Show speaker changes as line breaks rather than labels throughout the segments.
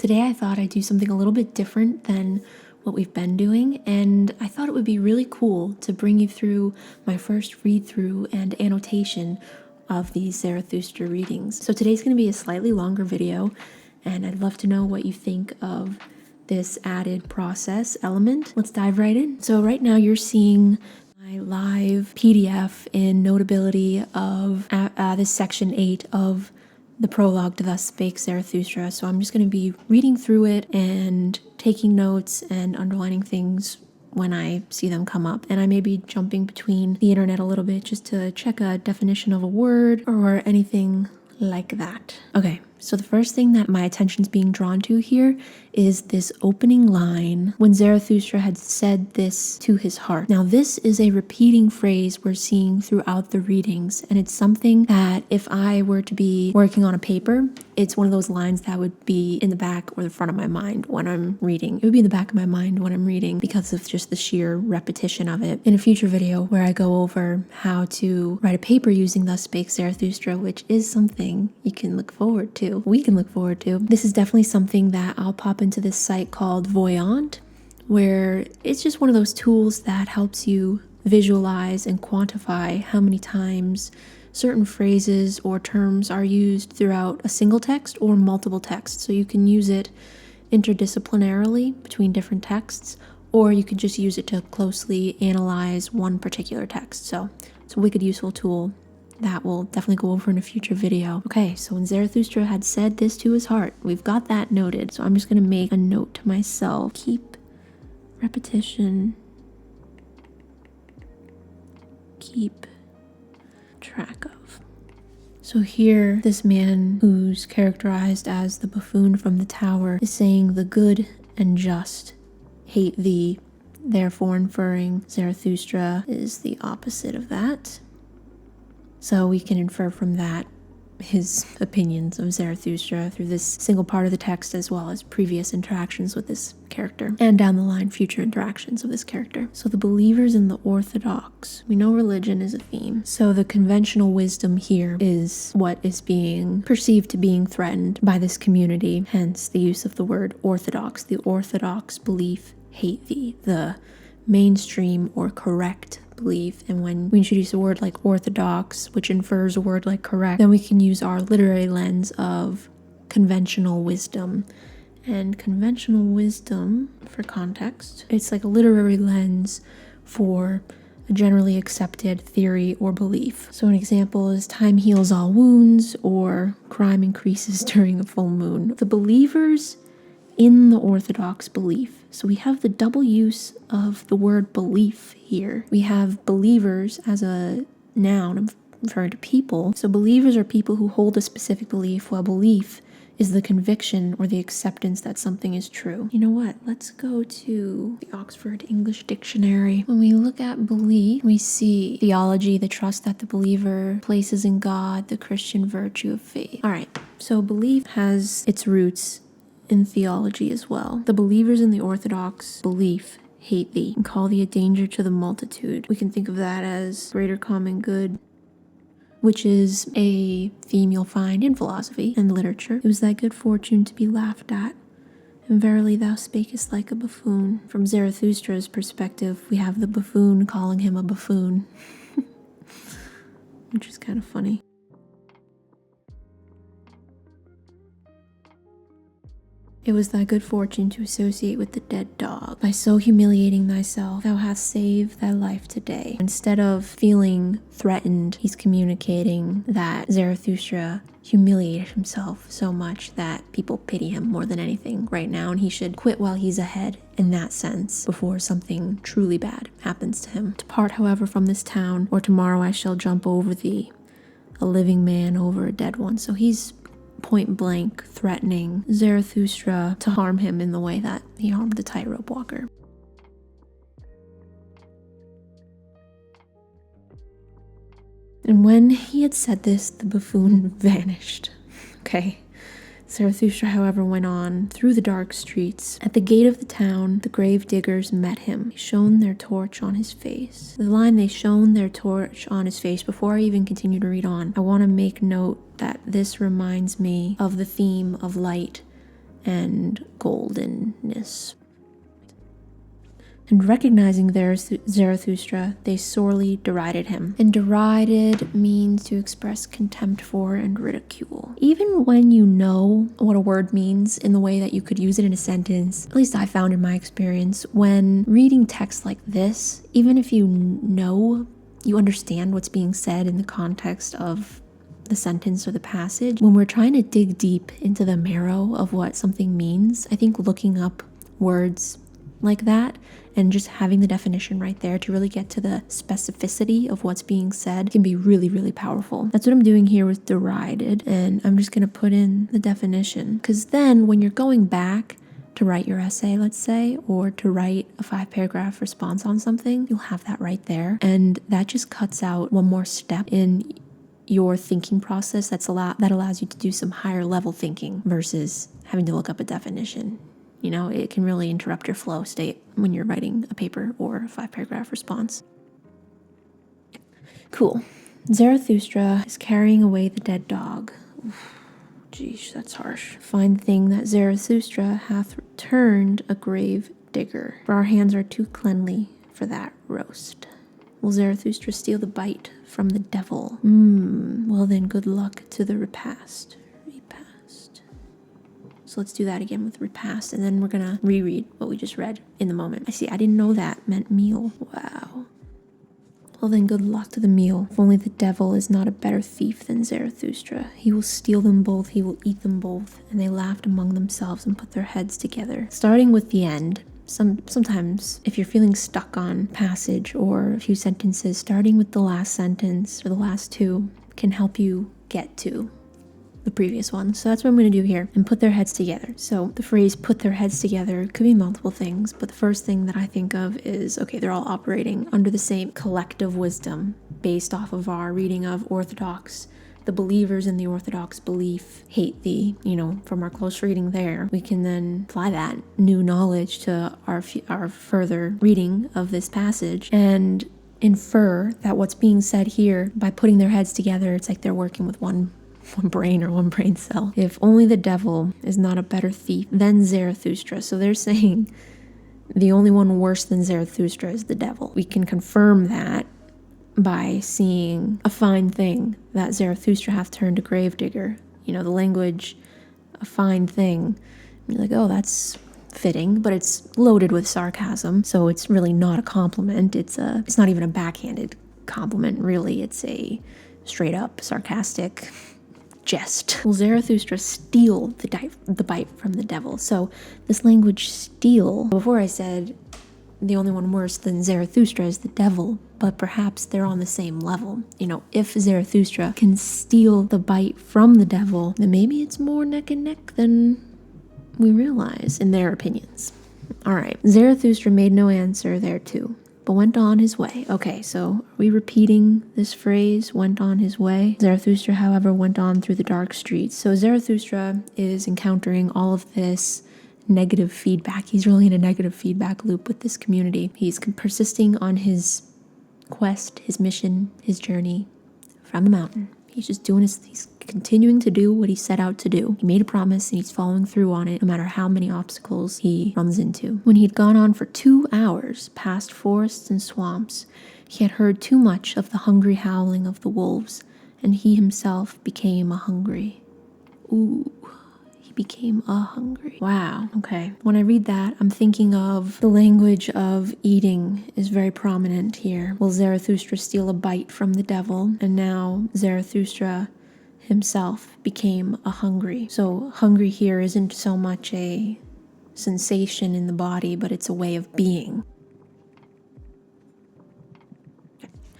Today I thought I'd do something a little bit different than what we've been doing, and I thought it would be really cool to bring you through my first read through and annotation of these Zarathustra readings. So today's going to be a slightly longer video, and I'd love to know what you think of this added process element. Let's dive right in. So right now you're seeing my live PDF in Notability of this section 8 of the prologue to Thus Spake Zarathustra. So I'm just going to be reading through it and taking notes and underlining things when I see them come up. And I may be jumping between the internet a little bit just to check a definition of a word or anything like that. Okay, so the first thing that my attention's being drawn to here is this opening line, when Zarathustra had said this to his heart. Now this is a repeating phrase we're seeing throughout the readings, and it's something that if I were to be working on a paper, it's one of those lines that would be in the back or the front of my mind when I'm reading. It would be in the back of my mind when I'm reading because of just the sheer repetition of it. In a future video where I go over how to write a paper using Thus Spake Zarathustra, which is something you can look forward to, we can look forward to. This is definitely something that I'll pop into this site called VOYANT, where it's just one of those tools that helps you visualize and quantify how many times certain phrases or terms are used throughout a single text or multiple texts. So you can use it interdisciplinarily between different texts, or you can just use it to closely analyze one particular text. So it's a wicked useful tool that we'll definitely go over in a future video. Okay, so when Zarathustra had said this to his heart, we've got that noted. So I'm just going to make a note to myself. Keep repetition. Keep track of. So here, this man who's characterized as the buffoon from the tower is saying the good and just hate thee, therefore inferring Zarathustra is the opposite of that. So we can infer from that his opinions of Zarathustra through this single part of the text, as well as previous interactions with this character, and down the line future interactions of this character. So the believers in the orthodox. We know religion is a theme. So the conventional wisdom here is what is being perceived to being threatened by this community, hence the use of the word orthodox. The orthodox belief hate thee, the mainstream or correct belief. And when we introduce a word like orthodox, which infers a word like correct, then we can use our literary lens of conventional wisdom. And conventional wisdom, for context, it's like a literary lens for a generally accepted theory or belief. So an example is time heals all wounds, or crime increases during a full moon. The believers in the orthodox belief. So we have the double use of the word belief here. We have believers as a noun referring to people. So believers are people who hold a specific belief, while belief is the conviction or the acceptance that something is true. You know what? Let's go to the Oxford English Dictionary. When we look at belief, we see theology, the trust that the believer places in God, the Christian virtue of faith. All right, so belief has its roots in theology as well. The believers in the orthodox belief hate thee and call thee a danger to the multitude. We can think of that as greater common good, which is a theme you'll find in philosophy and literature. It was thy good fortune to be laughed at, and verily thou spakest like a buffoon. From Zarathustra's perspective, we have the buffoon calling him a buffoon, which is kind of funny. It was thy good fortune to associate with the dead dog. By so humiliating thyself, thou hast saved thy life today. Instead of feeling threatened, he's communicating that Zarathustra humiliated himself so much that people pity him more than anything right now, and he should quit while he's ahead in that sense before something truly bad happens to him. Depart, however, from this town, or tomorrow I shall jump over thee, a living man over a dead one. So he's point blank threatening Zarathustra to harm him in the way that he harmed the tightrope walker. And when he had said this, the buffoon vanished. Okay. Zarathustra, however, went on through the dark streets. At the gate of the town, the grave diggers met him. They shone their torch on his face. The line, they shone their torch on his face, before I even continue to read on, I want to make note that this reminds me of the theme of light and goldenness. And recognizing Zarathustra, they sorely derided him. And derided means to express contempt for and ridicule. Even when you know what a word means in the way that you could use it in a sentence, at least I found in my experience, when reading text like this, even if you know, you understand what's being said in the context of the sentence or the passage, when we're trying to dig deep into the marrow of what something means, I think looking up words like that and just having the definition right there to really get to the specificity of what's being said can be really, really powerful. That's what I'm doing here with derided, and I'm just going to put in the definition, because then when you're going back to write your essay, let's say, or to write a 5-paragraph response on something, you'll have that right there, and that just cuts out one more step in your thinking process that allows you to do some higher level thinking versus having to look up a definition. You know, it can really interrupt your flow state when you're writing a paper or a 5-paragraph response. Cool. Zarathustra is carrying away the dead dog. Geesh, that's harsh. Fine thing that Zarathustra hath returned a grave digger, for our hands are too cleanly for that roast. Will Zarathustra steal the bite from the devil? Well then, good luck to the repast. So let's do that again with repast, and then we're gonna reread what we just read in the moment. I didn't know that meant meal. Wow. Well then, good luck to the meal. If only the devil is not a better thief than Zarathustra. He will steal them both, he will eat them both. And they laughed among themselves and put their heads together. Starting with the end, sometimes if you're feeling stuck on passage or a few sentences, starting with the last sentence or the last two can help you get to the previous one. So that's what I'm going to do here, and put their heads together. So the phrase put their heads together could be multiple things, but the first thing that I think of is, okay, they're all operating under the same collective wisdom based off of our reading of Orthodox. The believers in the Orthodox belief hate thee. From our close reading there, we can then apply that new knowledge to our further reading of this passage and infer that what's being said here by putting their heads together, it's like they're working with one brain or one brain cell. If only the devil is not a better thief than Zarathustra. So they're saying the only one worse than Zarathustra is the devil. We can confirm that by seeing a fine thing that Zarathustra hath turned a gravedigger. The language, a fine thing. You're like, oh, that's fitting, but it's loaded with sarcasm. So it's really not a compliment. It's not even a backhanded compliment, really. It's a straight up sarcastic jest. Will Zarathustra steal the bite from the devil? So this language steal, before I said the only one worse than Zarathustra is the devil, but perhaps they're on the same level. If Zarathustra can steal the bite from the devil, then maybe it's more neck and neck than we realize in their opinions. All right, Zarathustra made no answer thereto, but went on his way. Okay, so are we repeating this phrase, went on his way? Zarathustra, however, went on through the dark streets. So Zarathustra is encountering all of this negative feedback. He's really in a negative feedback loop with this community. He's persisting on his quest, his mission, his journey from the mountain. He's just he's continuing to do what he set out to do. He made a promise and he's following through on it no matter how many obstacles he runs into. When he had gone on for 2 hours past forests and swamps, he had heard too much of the hungry howling of the wolves, and he himself became a hungry. He became a hungry. Wow, okay. When I read that, I'm thinking of the language of eating is very prominent here. Will Zarathustra steal a bite from the devil? And now Zarathustra himself became a hungry. So hungry here isn't so much a sensation in the body, but it's a way of being.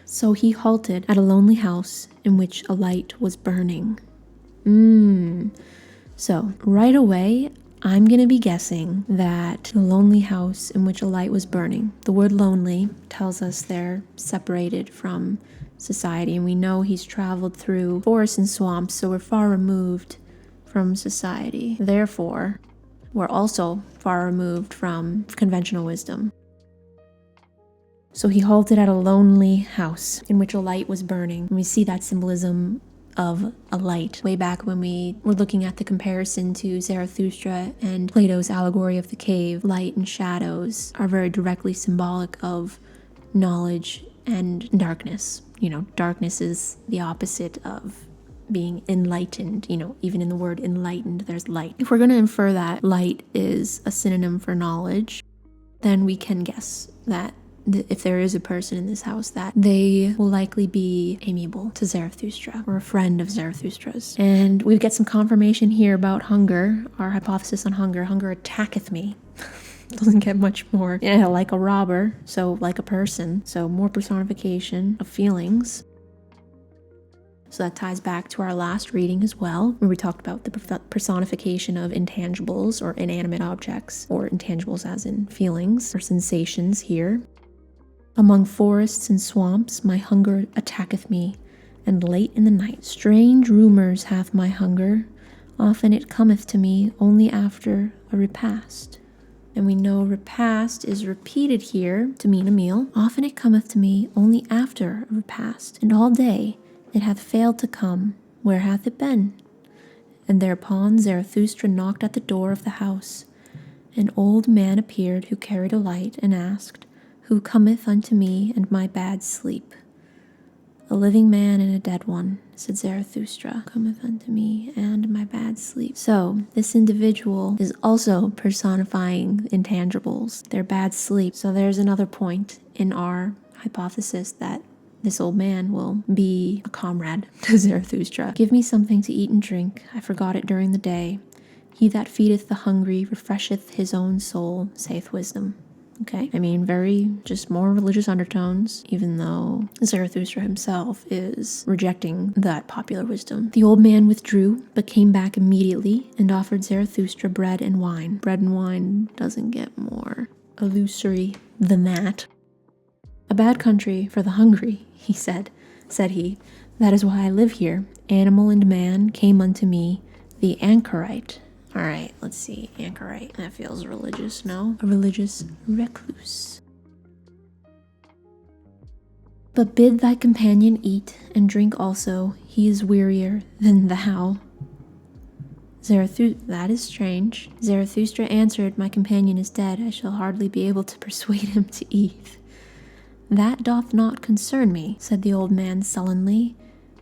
So he halted at a lonely house in which a light was burning. So right away, I'm going to be guessing that the lonely house in which a light was burning. The word lonely tells us they're separated from society, and we know he's traveled through forests and swamps, so we're far removed from society. Therefore, we're also far removed from conventional wisdom. So he halted at a lonely house in which a light was burning. And we see that symbolism of a light. Way back when we were looking at the comparison to Zarathustra and Plato's allegory of the cave, light and shadows are very directly symbolic of knowledge and darkness. Darkness is the opposite of being enlightened. Even in the word enlightened, there's light. If we're going to infer that light is a synonym for knowledge, then we can guess that if there is a person in this house, that they will likely be amiable to Zarathustra or a friend of Zarathustra's. And we get some confirmation here about hunger, our hypothesis on hunger. Hunger attacketh me. Doesn't get much more. Like a robber, so like a person. So more personification of feelings. So that ties back to our last reading as well, where we talked about the personification of intangibles or inanimate objects, or intangibles as in feelings or sensations here. Among forests and swamps my hunger attacketh me, and late in the night strange rumours hath my hunger. Often it cometh to me only after a repast. And we know repast is repeated here to mean a meal. Often it cometh to me only after a repast, and all day it hath failed to come. Where hath it been? And thereupon Zarathustra knocked at the door of the house. An old man appeared who carried a light, and asked, Who cometh unto me and my bad sleep? A living man and a dead one, said Zarathustra, cometh unto me and my bad sleep. So this individual is also personifying intangibles, their bad sleep. So there's another point in our hypothesis that this old man will be a comrade to Zarathustra. Give me something to eat and drink. I forgot it during the day. He that feedeth the hungry refresheth his own soul, saith wisdom. Okay, very just more religious undertones, even though Zarathustra himself is rejecting that popular wisdom. The old man withdrew, but came back immediately and offered Zarathustra bread and wine. Bread and wine doesn't get more illusory than that. A bad country for the hungry, said he. That is why I live here. Animal and man came unto me, the anchorite. All right, let's see. Anchorite. That feels religious, no? A religious recluse. But bid thy companion eat and drink also. He is wearier than thou. That is strange. Zarathustra answered, My companion is dead. I shall hardly be able to persuade him to eat. That doth not concern me, said the old man sullenly.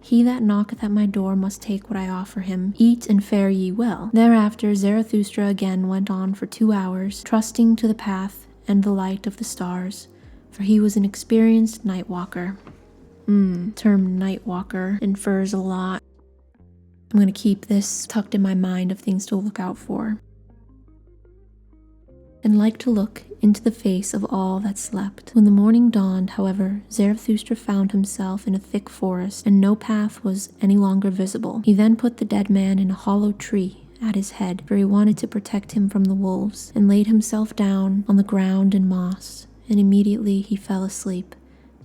He that knocketh at my door must take what I offer him. Eat and fare ye well. Thereafter Zarathustra again went on for 2 hours, trusting to the path and the light of the stars, for he was an experienced night walker. Term night walker infers a lot. I'm going to keep this tucked in my mind of things to look out for. And like to look into the face of all that slept. When the morning dawned, however, Zarathustra found himself in a thick forest, and no path was any longer visible. He then put the dead man in a hollow tree at his head, for he wanted to protect him from the wolves, and laid himself down on the ground in moss, and immediately he fell asleep,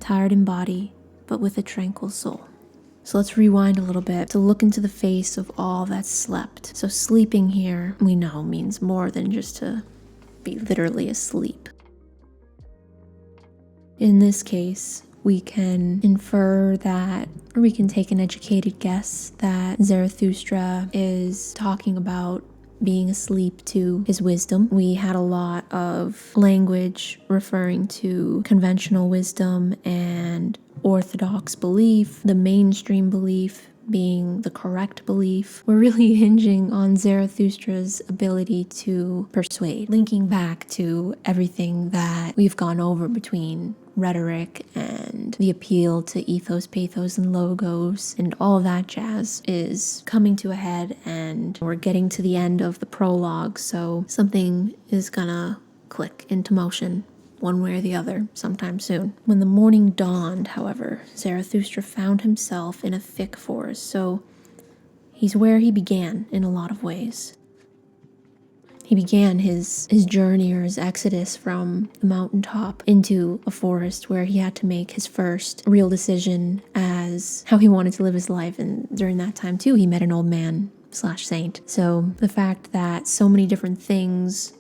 tired in body, but with a tranquil soul. So let's rewind a little bit to look into the face of all that slept. So sleeping here, we know, means more than just to be literally asleep. In this case, we can infer that, or we can take an educated guess that Zarathustra is talking about being asleep to his wisdom. We had a lot of language referring to conventional wisdom and orthodox belief, the mainstream belief being the correct belief. We're really hinging on Zarathustra's ability to persuade, linking back to everything that we've gone over between rhetoric and the appeal to ethos, pathos, and logos, and all that jazz is coming to a head, and we're getting to the end of the prologue, so something is gonna click into motion one way or the other sometime soon. When the morning dawned, however, Zarathustra found himself in a thick forest, so he's where he began in a lot of ways. He began his journey or his exodus from the mountaintop into a forest where he had to make his first real decision as how he wanted to live his life, and during that time too, he met an old man / saint. So the fact that so many different things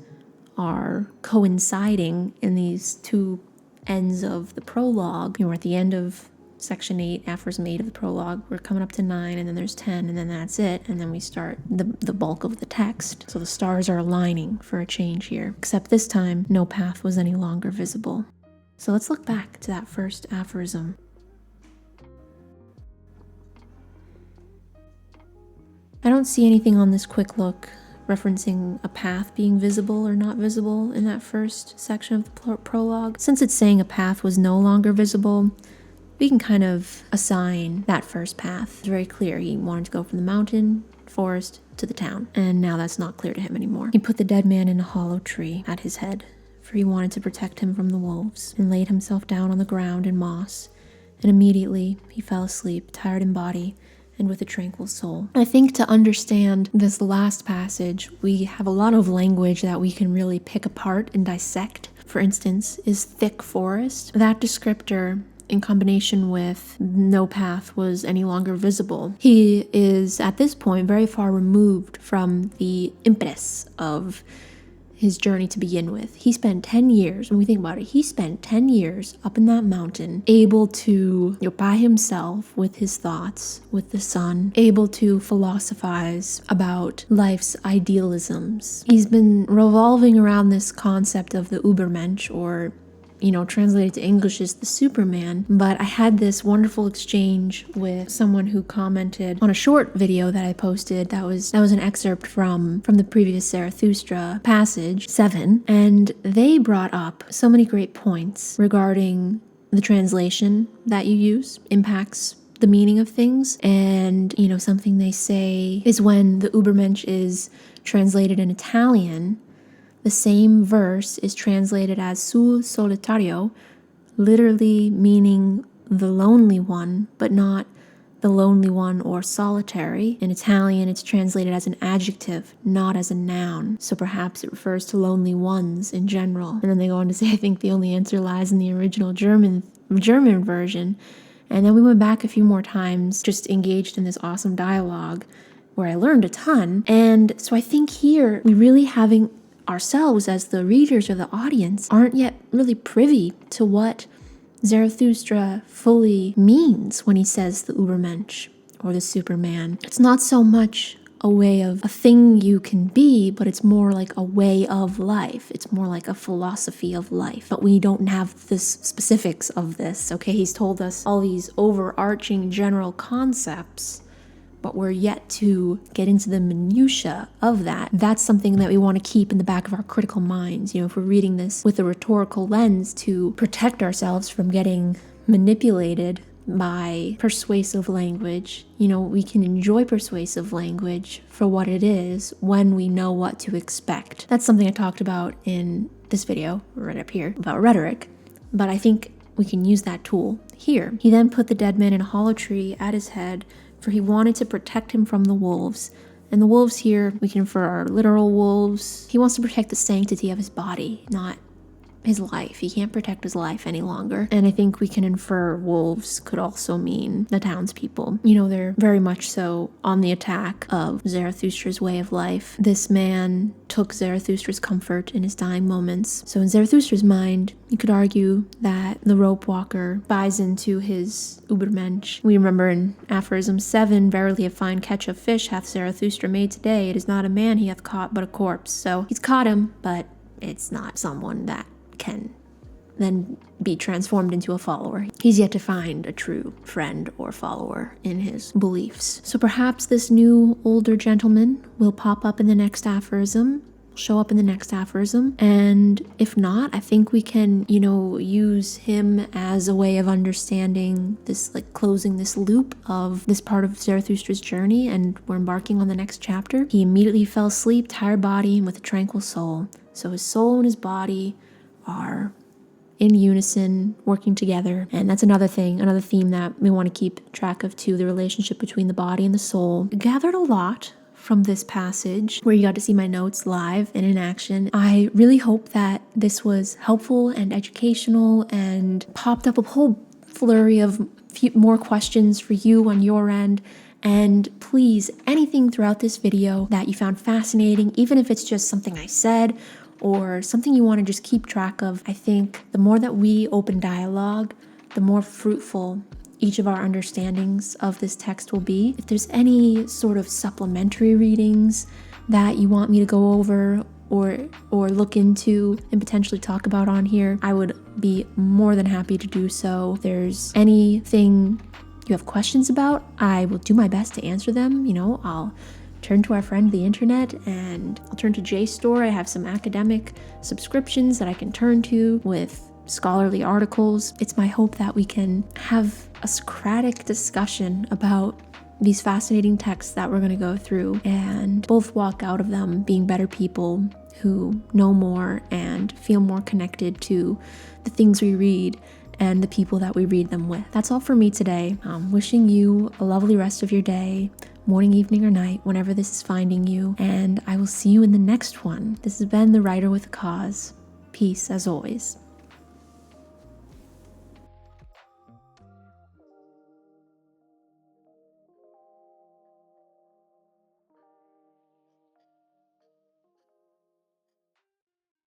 are coinciding in these two ends of the prologue. We're at the end of section 8, aphorism 8 of the prologue. We're coming up to 9, and then there's 10, and then that's it, and then we start the bulk of the text. So the stars are aligning for a change here, except this time no path was any longer visible. So let's look back to that first aphorism. I don't see anything on this quick look referencing a path being visible or not visible in that first section of the prologue. Since it's saying a path was no longer visible, we can kind of assign that first path. It's very clear. He wanted to go from the mountain, forest, to the town, and now that's not clear to him anymore. He put the dead man in a hollow tree at his head, for he wanted to protect him from the wolves, and laid himself down on the ground in moss, and immediately he fell asleep, tired in body, and with a tranquil soul. I think to understand this last passage, we have a lot of language that we can really pick apart and dissect. For instance, is thick forest. That descriptor, in combination with no path was any longer visible, he is at this point very far removed from the impetus of his journey to begin with. He spent 10 years, when we think about it, he spent 10 years up in that mountain, able to, by himself with his thoughts, with the sun, able to philosophize about life's idealisms. He's been revolving around this concept of the Übermensch, or translated to English is the Superman. But I had this wonderful exchange with someone who commented on a short video that I posted that was an excerpt from the previous Zarathustra passage 7, and they brought up so many great points regarding the translation that you use impacts the meaning of things. And something they say is when the Übermensch is translated in Italian, the same verse is translated as sul solitario, literally meaning the lonely one, but not the lonely one or solitary. In Italian, it's translated as an adjective, not as a noun. So perhaps it refers to lonely ones in general. And then they go on to say, I think the only answer lies in the original German version. And then we went back a few more times, just engaged in this awesome dialogue where I learned a ton. And so I think here we really having ourselves as the readers or the audience aren't yet really privy to what Zarathustra fully means when he says the Übermensch or the Superman. It's not so much a way of a thing you can be, but it's more like a way of life. It's more like a philosophy of life. But we don't have the specifics of this, okay? He's told us all these overarching general concepts, but we're yet to get into the minutiae of that. That's something that we want to keep in the back of our critical minds. If we're reading this with a rhetorical lens to protect ourselves from getting manipulated by persuasive language, we can enjoy persuasive language for what it is when we know what to expect. That's something I talked about in this video right up here about rhetoric, but I think we can use that tool here. He then put the dead man in a hollow tree at his head, for he wanted to protect him from the wolves. And the wolves here, we can infer are literal wolves. He wants to protect the sanctity of his body, not his life. He can't protect his life any longer. And I think we can infer wolves could also mean the townspeople. They're very much so on the attack of Zarathustra's way of life. This man took Zarathustra's comfort in his dying moments. So in Zarathustra's mind, you could argue that the rope walker buys into his Übermensch. We remember in Aphorism 7, verily a fine catch of fish hath Zarathustra made today. It is not a man he hath caught, but a corpse. So he's caught him, but it's not someone that can then be transformed into a follower. He's yet to find a true friend or follower in his beliefs. So perhaps this new older gentleman will pop up in the next aphorism, show up in the next aphorism. And if not, I think we can, use him as a way of understanding this, like closing this loop of this part of Zarathustra's journey, and we're embarking on the next chapter. He immediately fell asleep, tired body, and with a tranquil soul. So his soul and his body are in unison, working together. And that's another theme that we want to keep track of too, the relationship between the body and the soul. I gathered a lot from this passage where you got to see my notes live and in action. I really hope that this was helpful and educational and popped up a whole flurry of more questions for you on your end. And please, anything throughout this video that you found fascinating, even if it's just something I said or something you want to just keep track of, I think the more that we open dialogue, the more fruitful each of our understandings of this text will be. If there's any sort of supplementary readings that you want me to go over or look into and potentially talk about on here, I would be more than happy to do so. If there's anything you have questions about, I will do my best to answer them. I'll turn to our friend the internet, and I'll turn to JSTOR. I have some academic subscriptions that I can turn to with scholarly articles. It's my hope that we can have a Socratic discussion about these fascinating texts that we're going to go through, and both walk out of them being better people who know more and feel more connected to the things we read and the people that we read them with. That's all for me today. Wishing you a lovely rest of your day, morning, evening, or night, whenever this is finding you, and I will see you in the next one. This has been The Writer with a Cause. Peace as always.